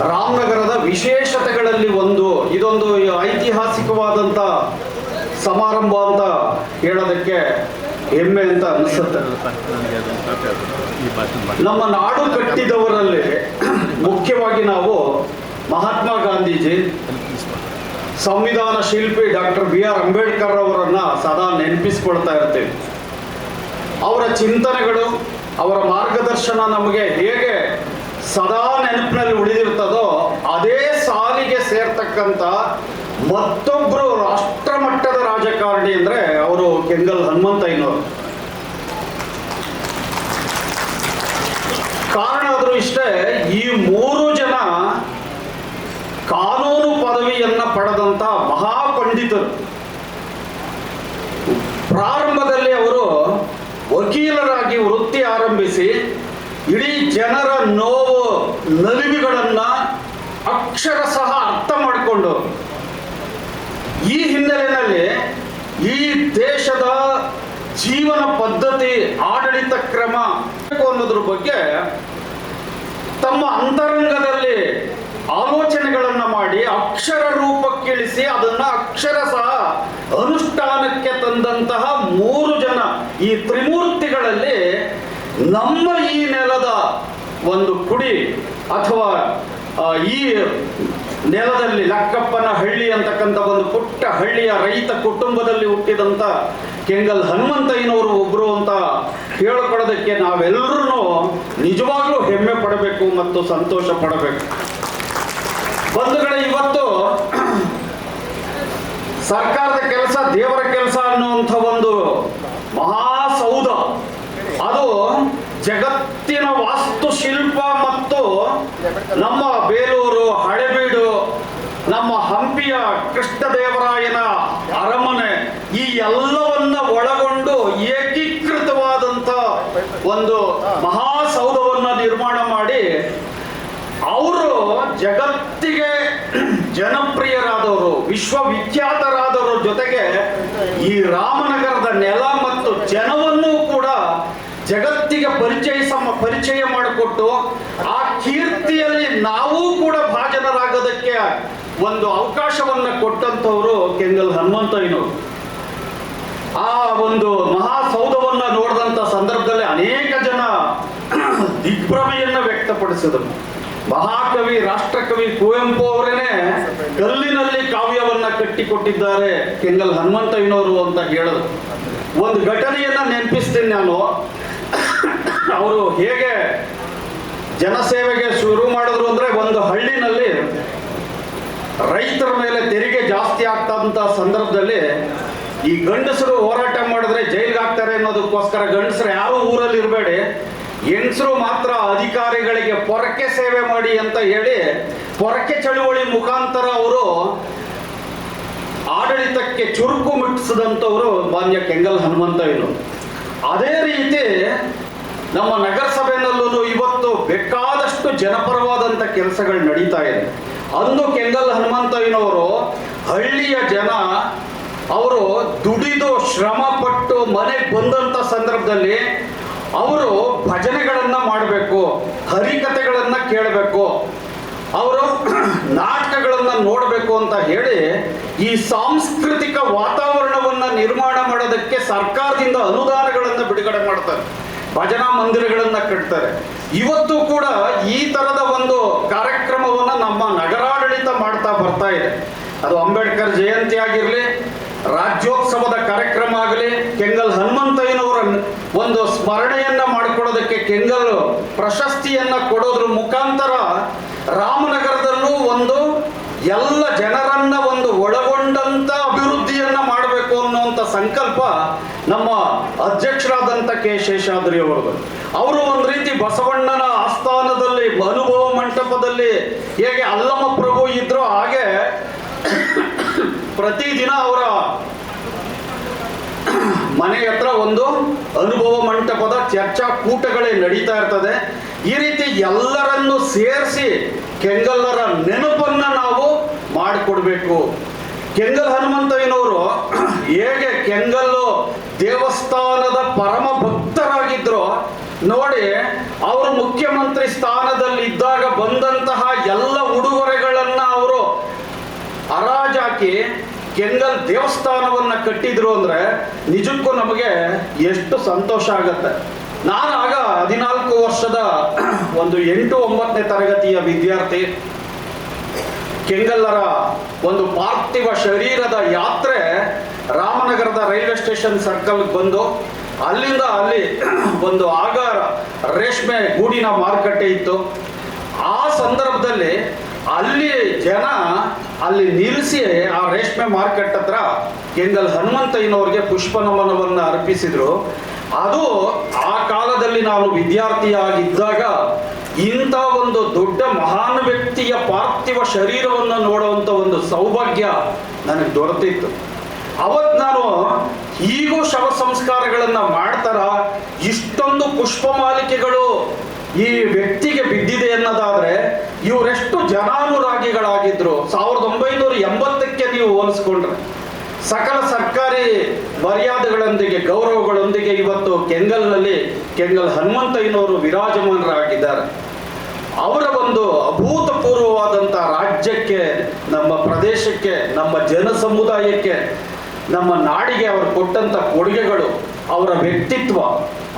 ರಾಮನಗರದ ವಿಶೇಷತೆಗಳಲ್ಲಿ ಇದೊಂದು ಐತಿಹಾಸಿಕವಾದಂಥ ಸಮಾರಂಭ ಅಂತ ಹೇಳೋದಕ್ಕೆ ಹೆಮ್ಮೆ ಅಂತ ಅನಿಸುತ್ತೆ. ನಮ್ಮ ನಾಡು ಕಟ್ಟಿದವರಲ್ಲಿ ಮುಖ್ಯವಾಗಿ ನಾವು ಮಹಾತ್ಮ ಗಾಂಧೀಜಿ, ಸಂವಿಧಾನ ಶಿಲ್ಪಿ ಡಾಕ್ಟರ್ BR ಅಂಬೇಡ್ಕರ್ ಅವರನ್ನು ಸದಾ ನೆನಪಿಸ್ಕೊಳ್ತಾ ಇರ್ತೀವಿ. ಅವರ ಚಿಂತನೆಗಳು, ಅವರ ಮಾರ್ಗದರ್ಶನ ನಮಗೆ ಹೇಗೆ ಸದಾ ನೆನಪಿನಲ್ಲಿ ಉಳಿದಿರ್ತದೋ ಅದೇ ಸಾಲಿಗೆ ಸೇರ್ತಕ್ಕಂಥ ಮತ್ತೊಬ್ಬರು ರಾಷ್ಟ್ರಮಟ್ಟದ ರಾಜಕಾರಣಿ ಅಂದರೆ ಅವರು ಕೆಂಗಲ್ ಹನುಮಂತಯ್ಯನವರು. ಕಾರಣ ಆದರೂ ಇಷ್ಟೇ, ಈ 3 ಜನ ಕಾನೂನು ಪದವಿಯನ್ನ ಪಡೆದಂತ ಮಹಾಪಂಡಿತರು. ಪ್ರಾರಂಭದಲ್ಲಿ ಅವರು ವಕೀಲರಾಗಿ ವೃತ್ತಿ ಆರಂಭಿಸಿ ಇಡೀ ಜನರ ನೋವು ನಲಿವುಗಳನ್ನ ಅಕ್ಷರಶಃ ಅರ್ಥ ಮಾಡಿಕೊಂಡು ಈ ಹಿನ್ನೆಲೆಯಲ್ಲಿ ಈ ದೇಶದ ಜೀವನ ಪದ್ಧತಿ, ಆಡಳಿತ ಕ್ರಮ ಅನ್ನೋದ್ರ ಬಗ್ಗೆ ತಮ್ಮ ಅಂತರಂಗದಲ್ಲಿ ಆಲೋಚನೆಗಳನ್ನು ಮಾಡಿ ಅಕ್ಷರ ರೂಪಕ್ಕಿಳಿಸಿ ಅದನ್ನ ಅಕ್ಷರಶಃ ಅನುಷ್ಠಾನಕ್ಕೆ ತಂದಂತಹ 3 ಜನ ಈ ತ್ರಿಮೂರ್ತಿಗಳಲ್ಲಿ ನಮ್ಮ ಈ ನೆಲದ ಒಂದು ಕುಡಿ ಅಥವಾ ಈ ನೆಲದಲ್ಲಿ ಲಕ್ಕಪ್ಪನ ಹಳ್ಳಿ ಅಂತಕ್ಕಂಥ ಒಂದು ಪುಟ್ಟ ಹಳ್ಳಿಯ ರೈತ ಕುಟುಂಬದಲ್ಲಿ ಹುಟ್ಟಿದಂಥ ಕೆಂಗಲ್ ಹನುಮಂತಯ್ಯನವರು ಒಬ್ರು ಅಂತ ಹೇಳ್ಕೊಳ್ಳೋದಕ್ಕೆ ನಾವೆಲ್ಲರೂ ನಿಜವಾಗ್ಲೂ ಹೆಮ್ಮೆ ಪಡಬೇಕು ಮತ್ತು ಸಂತೋಷ ಪಡಬೇಕು. ಬಂಧುಗಳೇ, ಇವತ್ತು ಸರ್ಕಾರದ ಕೆಲಸ ದೇವರ ಕೆಲಸ ಅನ್ನುವಂಥ ಒಂದು ಮಹಾಸೌಧ, ಅದು ಜಗತ್ತಿನ ವಾಸ್ತುಶಿಲ್ಪ ಮತ್ತು ನಮ್ಮ ಬೇಲೂರು, ಹಳೆಬೀಡು, ನಮ್ಮ ಹಂಪಿಯ ಕೃಷ್ಣದೇವರಾಯನ ಅರಮನೆ ಈ ಎಲ್ಲವನ್ನ ಒಳಗೊಂಡು ಏಕೀಕೃತವಾದಂಥ ಒಂದು ಮಹಾಸೌಧವನ್ನ ನಿರ್ಮಾಣ ಮಾಡಿ ಅವರು ಜಗತ್ತಿಗೆ ಜನಪ್ರಿಯರಾದವರು, ವಿಶ್ವವಿಖ್ಯಾತರಾದವರ ಜೊತೆಗೆ ಈ ರಾಮನಗರದ ನೆಲ ಮತ್ತು ಜನವನ್ನೂ ಕೂಡ ಜಗತ್ತಿಗೆ ಪರಿಚಯ ಮಾಡಿಕೊಟ್ಟು ಆ ಕೀರ್ತಿಯಲ್ಲಿ ನಾವು ಕೂಡ ಭಾಜನರಾಗೋದಕ್ಕೆ ಒಂದು ಅವಕಾಶವನ್ನ ಕೊಟ್ಟಂತವರು ಕೆಂಗಲ್ ಹನುಮಂತಯ್ಯನವರು. ಆ ಒಂದು ಮಹಾಸೌಧವನ್ನ ನೋಡಿದಂತ ಸಂದರ್ಭದಲ್ಲಿ ಅನೇಕ ಜನ ದಿಗ್ಭ್ರಮೆಯನ್ನ ವ್ಯಕ್ತಪಡಿಸಿದರು. ಮಹಾಕವಿ, ರಾಷ್ಟ್ರಕವಿ ಕುವೆಂಪು ಅವರೇನೆ ಕಲ್ಲಿನಲ್ಲಿ ಕಾವ್ಯವನ್ನ ಕಟ್ಟಿಕೊಟ್ಟಿದ್ದಾರೆ ಕೆಂಗಲ್ ಹನುಮಂತಯ್ಯನವರು ಅಂತ ಹೇಳಿದ್ರು. ಒಂದು ಘಟನೆಯನ್ನ ನೆನಪಿಸ್ತೀನಿ ನಾನು. ಅವರು ಹೇಗೆ ಜನಸೇವೆಗೆ ಶುರು ಮಾಡಿದ್ರು ಅಂದ್ರೆ, ಒಂದು ಹಳ್ಳಿನಲ್ಲಿ ರೈತರ ಮೇಲೆ ತೆರಿಗೆ ಜಾಸ್ತಿ ಆಗ್ತಂತ ಸಂದರ್ಭದಲ್ಲಿ ಈ ಗಂಡಸರು ಹೋರಾಟ ಮಾಡಿದ್ರೆ ಜೈಲ್ಗೆ ಹಾಕ್ತಾರೆ ಅನ್ನೋದಕ್ಕೋಸ್ಕರ ಗಂಡಸರು ಯಾರು ಊರಲ್ಲಿ ಇರಬೇಡಿ, ಹೆಂಗಸರು ಮಾತ್ರ ಅಧಿಕಾರಿಗಳಿಗೆ ಪೊರಕೆ ಸೇವೆ ಮಾಡಿ ಅಂತ ಹೇಳಿ ಪೊರಕೆ ಚಳುವಳಿ ಮುಖಾಂತರ ಅವರು ಆಡಳಿತಕ್ಕೆ ಚುರುಕು ಮುಟ್ಟಿಸಿದಂಥವರು ಮಾನ್ಯ ಕೆಂಗಲ್ ಹನುಮಂತಯ್ಯನವರು. ಅದೇ ರೀತಿ ನಮ್ಮ ನಗರಸಭೆಯಲ್ಲೂ ಇವತ್ತು ಬೇಕಾದಷ್ಟು ಜನಪರವಾದಂಥ ಕೆಲಸಗಳು ನಡೀತಾ ಇದೆ. ಅಂದು ಕೆಂಗಲ್ ಹನುಮಂತಯ್ಯನವರು ಹಳ್ಳಿಯ ಜನ ಅವರು ದುಡಿದು ಶ್ರಮ ಪಟ್ಟು ಮನೆಗೆ ಬಂದಂಥ ಸಂದರ್ಭದಲ್ಲಿ ಅವರು ಭಜನೆಗಳನ್ನ ಮಾಡಬೇಕು, ಹರಿಕಥೆಗಳನ್ನ ಕೇಳಬೇಕು, ಅವರು ನಾಟಕಗಳನ್ನ ನೋಡಬೇಕು ಅಂತ ಹೇಳಿ ಈ ಸಾಂಸ್ಕೃತಿಕ ವಾತಾವರಣವನ್ನ ನಿರ್ಮಾಣ ಮಾಡೋದಕ್ಕೆ ಸರ್ಕಾರದಿಂದ ಅನುದಾನಗಳನ್ನ ಬಿಡುಗಡೆ ಮಾಡ್ತಾರೆ, ಭಜನಾ ಮಂದಿರಗಳನ್ನ ಕಟ್ತಾರೆ. ಇವತ್ತು ಕೂಡ ಈ ತರದ ಒಂದು ಕಾರ್ಯಕ್ರಮವನ್ನ ನಮ್ಮ ನಗರಾಡಳಿತ ಮಾಡ್ತಾ ಬರ್ತಾ ಇದೆ. ಅದು ಅಂಬೇಡ್ಕರ್ ಜಯಂತಿ ಆಗಿರಲಿ, ರಾಜ್ಯೋತ್ಸವದ ಕಾರ್ಯಕ್ರಮ ಆಗಲಿ, ಕೆಂಗಲ್ ಹನುಮಂತಯ್ಯನವರ ಒಂದು ಸ್ಮರಣೆಯನ್ನ ಮಾಡಿಕೊಡೋದಕ್ಕೆ ಕೆಂಗಲ್ ಪ್ರಶಸ್ತಿಯನ್ನ ಕೊಡೋದ್ರ ಮುಖಾಂತರ ರಾಮನಗರದಲ್ಲೂ ಒಂದು ಎಲ್ಲ ಜನರನ್ನ ಒಂದು ಒಳಗೊಂಡಂತ ಅಭಿವೃದ್ಧಿಯನ್ನ ಮಾಡಬೇಕು ಅನ್ನುವಂಥ ಸಂಕಲ್ಪ ನಮ್ಮ ಅಧ್ಯಕ್ಷರಾದಂಥ ಕೆ ಶೇಷಾದ್ರಿ ಅವರದು. ಅವರು ಒಂದು ರೀತಿ ಬಸವಣ್ಣನ ಆಸ್ಥಾನದಲ್ಲಿ ಅನುಭವ ಮಂಟಪದಲ್ಲಿ ಹೇಗೆ ಅಲ್ಲಮ ಪ್ರಭು ಇದ್ರು ಹಾಗೆ ಪ್ರತಿದಿನ ಅವರ ಮನೆ ಹತ್ರ ಒಂದು ಅನುಭವ ಮಂಟಪದ ಚರ್ಚಾ ಕೂಟಗಳೇ ನಡೀತಾ ಇರ್ತದೆ. ಈ ರೀತಿ ಎಲ್ಲರನ್ನು ಸೇರಿಸಿ ಕೆಂಗಲ್ಲರ ನೆನಪನ್ನ ನಾವು ಮಾಡಿಕೊಡ್ಬೇಕು. ಕೆಂಗಲ್ ಹನುಮಂತಯ್ಯನವರು ಹೇಗೆ ಕೆಂಗಲ್ಲು ದೇವಸ್ಥಾನದ ಪರಮ ಭಕ್ತರಾಗಿದ್ರು ನೋಡಿ, ಅವರು ಮುಖ್ಯಮಂತ್ರಿ ಸ್ಥಾನದಲ್ಲಿ ಇದ್ದಾಗ ಬಂದಂತಹ ಎಲ್ಲ ಕೆಂಗಲ್ ದೇವಸ್ಥಾನವನ್ನ ಕಟ್ಟಿದ್ರು ಅಂದ್ರೆ ನಿಜಕ್ಕೂ ನಮಗೆ ಎಷ್ಟು ಸಂತೋಷ ಆಗತ್ತೆ. ನಾನು ಆಗ 14 ವರ್ಷದ ಒಂದು 8-9ನೇ ತರಗತಿಯ ವಿದ್ಯಾರ್ಥಿ. ಕೆಂಗಲ್ಲರ ಒಂದು ಪಾರ್ಥಿವ ಶರೀರದ ಯಾತ್ರೆ ರಾಮನಗರದ ರೈಲ್ವೆ ಸ್ಟೇಷನ್ ಸರ್ಕಲ್ ಬಂದು ಅಲ್ಲಿಂದ ಅಲ್ಲಿ ಒಂದು ಆಗ ರೇಷ್ಮೆ ಗೂಡಿನ ಮಾರುಕಟ್ಟೆ ಇತ್ತು. ಆ ಸಂದರ್ಭದಲ್ಲಿ ಅಲ್ಲಿ ಜನ ಅಲ್ಲಿ ನಿಲ್ಲಿಸಿ ಆ ರೇಷ್ಮೆ ಮಾರ್ಕೆಟ್ ಹತ್ರ ಕೆಂಗಲ್ ಹನುಮಂತಯ್ಯನವ್ರಿಗೆ ಪುಷ್ಪ ನಮನವನ್ನು ಅರ್ಪಿಸಿದ್ರು. ಅದು ಆ ಕಾಲದಲ್ಲಿ ನಾನು ವಿದ್ಯಾರ್ಥಿಯಾಗಿದ್ದಾಗ ಇಂಥ ಒಂದು ದೊಡ್ಡ ಮಹಾನ್ ವ್ಯಕ್ತಿಯ ಪಾರ್ಥಿವ ಶರೀರವನ್ನು ನೋಡುವಂಥ ಒಂದು ಸೌಭಾಗ್ಯ ನನಗೆ ದೊರೆತಿತ್ತು. ಅವತ್ತು ನಾನು ಈಗೂ ಶವ ಸಂಸ್ಕಾರಗಳನ್ನು ಮಾಡ್ತಾರ, ಇಷ್ಟೊಂದು ಪುಷ್ಪಮಾಲಿಕೆಗಳು ಈ ವ್ಯಕ್ತಿಗೆ ಬಿದ್ದಿದೆ ಅನ್ನೋದಾದ್ರೆ ಇವರೆಷ್ಟು ಜನಾನುರಾಗಿಗಳಾಗಿದ್ರು. 1980ಕ್ಕೆ ನೀವು ಹೋಲಿಸ್ಕೊಂಡ್ರೆ ಸಕಲ ಸರ್ಕಾರಿ ಮರ್ಯಾದೆಗಳೊಂದಿಗೆ ಗೌರವಗಳೊಂದಿಗೆ ಇವತ್ತು ಕೆಂಗಲ್ನಲ್ಲಿ ಕೆಂಗಲ್ ಹನುಮಂತಯ್ಯನವರು ವಿರಾಜಮಾನರಾಗಿದ್ದಾರೆ. ಅವರ ಒಂದು ಅಭೂತಪೂರ್ವವಾದಂಥ ರಾಜ್ಯಕ್ಕೆ, ನಮ್ಮ ಪ್ರದೇಶಕ್ಕೆ, ನಮ್ಮ ಜನ ಸಮುದಾಯಕ್ಕೆ, ನಮ್ಮ ನಾಡಿಗೆ ಅವರು ಕೊಟ್ಟಂಥ ಕೊಡುಗೆಗಳು, ಅವರ ವ್ಯಕ್ತಿತ್ವ,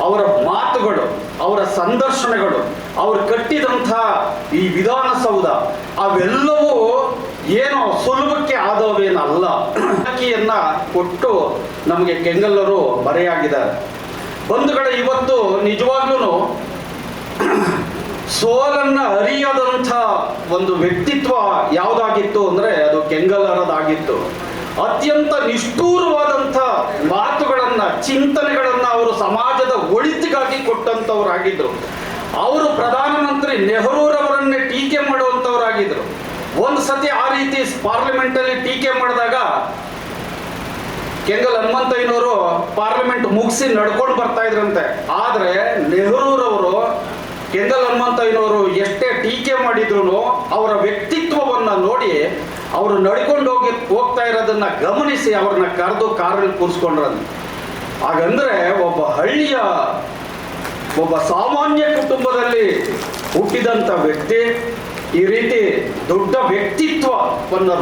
ಅವರ ಮಾತುಗಳು, ಅವರ ಸಂದರ್ಶನಗಳು, ಅವರು ಕಟ್ಟಿದಂಥ ಈ ವಿಧಾನಸೌಧ ಅವೆಲ್ಲವೂ ಏನೋ ಸುಲಭಕ್ಕೆ ಆದವೇನಲ್ಲ. ಅಕ್ಕಿಯನ್ನ ಕೊಟ್ಟು ನಮಗೆ ಕೆಂಗಲ್ಲರು ಮರೆಯಾಗಿದ್ದಾರೆ. ಬಂಧುಗಳೇ, ಇವತ್ತು ನಿಜವಾಗ್ಲೂ ಸೋಲನ್ನ ಅರಿಯದಂಥ ಒಂದು ವ್ಯಕ್ತಿತ್ವ ಯಾವುದಾಗಿತ್ತು ಅಂದರೆ ಅದು ಕೆಂಗಲ್ಲರದಾಗಿತ್ತು. ಅತ್ಯಂತ ನಿಷ್ಠೂರವಾದಂಥ ಮಾತುಗಳನ್ನ, ಚಿಂತನೆಗಳನ್ನ ಅವರು ಸಮಾಜದ ಒಳಿತಿಗಾಗಿ ಕೊಟ್ಟಂಥವರಾಗಿದ್ರು. ಅವರು ಪ್ರಧಾನಮಂತ್ರಿ ನೆಹರೂರವರನ್ನೇ ಟೀಕೆ ಮಾಡುವಂಥವರಾಗಿದ್ರು. ಒಂದು ಸತಿ ಆ ರೀತಿ ಪಾರ್ಲಿಮೆಂಟಲ್ಲಿ ಟೀಕೆ ಮಾಡಿದಾಗ ಕೆಂಗಲ್ ಹನುಮಂತಯ್ಯನವರು ಪಾರ್ಲಿಮೆಂಟ್ ಮುಗಿಸಿ ನಡ್ಕೊಂಡು ಬರ್ತಾ ಇದ್ರಂತೆ. ಆದರೆ ನೆಹರೂರವರು ಕೆಂಗಲ್ ಹನುಮಂತಯ್ಯನವರು ಎಷ್ಟೇ ಟೀಕೆ ಮಾಡಿದ್ರು ಅವರ ವ್ಯಕ್ತಿತ್ವವನ್ನು ನೋಡಿ ಅವರು ನಡ್ಕೊಂಡು ಹೋಗ್ತಾ ಇರೋದನ್ನ ಗಮನಿಸಿ ಅವ್ರನ್ನ ಕರೆದು ಕಾರಲ್ಲಿ ಕೂರಿಸ್ಕೊಂಡ್ರಂತೆ. ಹಾಗಂದ್ರೆ ಒಬ್ಬ ಸಾಮಾನ್ಯ ಕುಟುಂಬದಲ್ಲಿ ಹುಟ್ಟಿದಂಥ ವ್ಯಕ್ತಿ ಈ ರೀತಿ ದೊಡ್ಡ ವ್ಯಕ್ತಿತ್ವವನ್ನು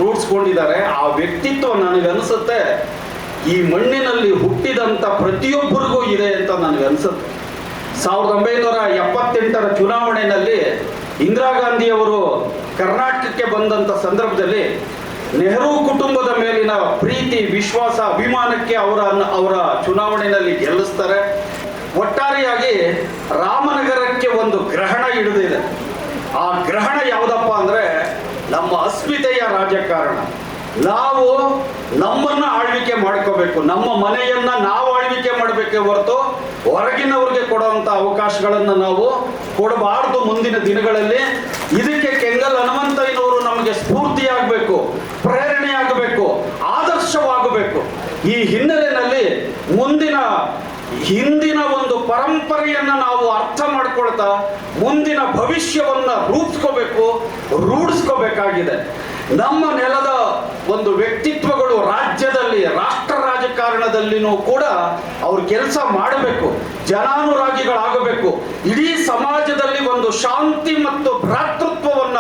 ರೂಢಿಸ್ಕೊಂಡಿದ್ದಾರೆ. ಆ ವ್ಯಕ್ತಿತ್ವ ನನಗನ್ಸುತ್ತೆ ಈ ಮಣ್ಣಿನಲ್ಲಿ ಹುಟ್ಟಿದಂಥ ಪ್ರತಿಯೊಬ್ಬರಿಗೂ ಇದೆ ಅಂತ ನನಗನ್ಸುತ್ತೆ. 1978ರ ಚುನಾವಣೆಯಲ್ಲಿ ಇಂದಿರಾ ಗಾಂಧಿಯವರು ಕರ್ನಾಟಕಕ್ಕೆ ಬಂದಂಥ ಸಂದರ್ಭದಲ್ಲಿ ನೆಹರು ಕುಟುಂಬದ ಮೇಲಿನ ಪ್ರೀತಿ, ವಿಶ್ವಾಸ, ಅಭಿಮಾನಕ್ಕೆ ಅವರ ಚುನಾವಣೆಯಲ್ಲಿ ಗೆಲ್ಲಿಸ್ತಾರೆ. ಒಟ್ಟಾರೆಯಾಗಿ ರಾಮನಗರಕ್ಕೆ ಒಂದು ಗ್ರಹಣ ಹಿಡಿದಿದೆ. ಆ ಗ್ರಹಣ ಯಾವುದಪ್ಪ ಅಂದರೆ ನಮ್ಮ ಅಸ್ಮಿತೆಯ ರಾಜಕಾರಣ. ನಾವು ನಮ್ಮನ್ನ ಆಳ್ವಿಕೆ ಮಾಡ್ಕೋಬೇಕು, ನಮ್ಮ ಮನೆಯನ್ನ ನಾವು ಆಳ್ವಿಕೆ ಮಾಡಬೇಕೇ ಹೊರತು ಹೊರಗಿನವ್ರಿಗೆ ಕೊಡುವಂಥ ಅವಕಾಶಗಳನ್ನು ನಾವು ಕೊಡಬಾರ್ದು ಮುಂದಿನ ದಿನಗಳಲ್ಲಿ. ಇದಕ್ಕೆ ಕೆಂಗಲ್ ಹನುಮಂತಯ್ಯನವರು ನಮಗೆ ಸ್ಫೂರ್ತಿಯಾಗಬೇಕು, ಪ್ರೇರಣೆಯಾಗಬೇಕು, ಆದರ್ಶವಾಗಬೇಕು. ಈ ಹಿನ್ನೆಲೆಯಲ್ಲಿ ಹಿಂದಿನ ಒಂದು ಪರಂಪರೆಯನ್ನು ನಾವು ಅರ್ಥ ಮಾಡ್ಕೊಳ್ತಾ ಮುಂದಿನ ಭವಿಷ್ಯವನ್ನ ರೂಢಿಸ್ಕೋಬೇಕಾಗಿದೆ. ನಮ್ಮ ನೆಲದ ಒಂದು ವ್ಯಕ್ತಿತ್ವಗಳು ರಾಜ್ಯದಲ್ಲಿ, ರಾಷ್ಟ್ರ ರಾಜಕಾರಣದಲ್ಲಿನೂ ಕೂಡ ಅವ್ರು ಕೆಲಸ ಮಾಡಬೇಕು, ಜನಾನುರಾಗಿಗಳಾಗಬೇಕು. ಇಡೀ ಸಮಾಜದಲ್ಲಿ ಒಂದು ಶಾಂತಿ ಮತ್ತು ಭ್ರಾತೃತ್ವವನ್ನ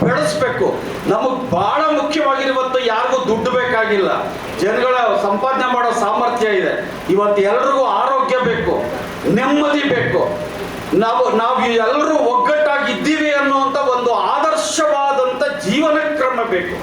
ಬೆಳೆಸಬೇಕು. ನಮಗೆ ಬಹಳ ಮುಖ್ಯವಾಗಿರುವತ್ತು ಯಾರಿಗೂ ದುಡ್ಡು ಬೇಕಾಗಿಲ್ಲ, ಜನಗಳ ಸಂಪಾದನೆ ಮಾಡೋ ಸಾಮರ್ಥ್ಯ ಇದೆ. ಇವತ್ತು ಎಲ್ರಿಗೂ ಆರೋಗ್ಯ ಬೇಕು, ನೆಮ್ಮದಿ ಬೇಕು, ನಾವು ಎಲ್ಲರೂ ಒಗ್ಗಟ್ಟಾಗಿದ್ದೀವಿ ಅನ್ನುವಂಥ ಒಂದು ಆದರ್ಶವಾದಂಥ ಜೀವನ ಕ್ರಮ ಬೇಕು.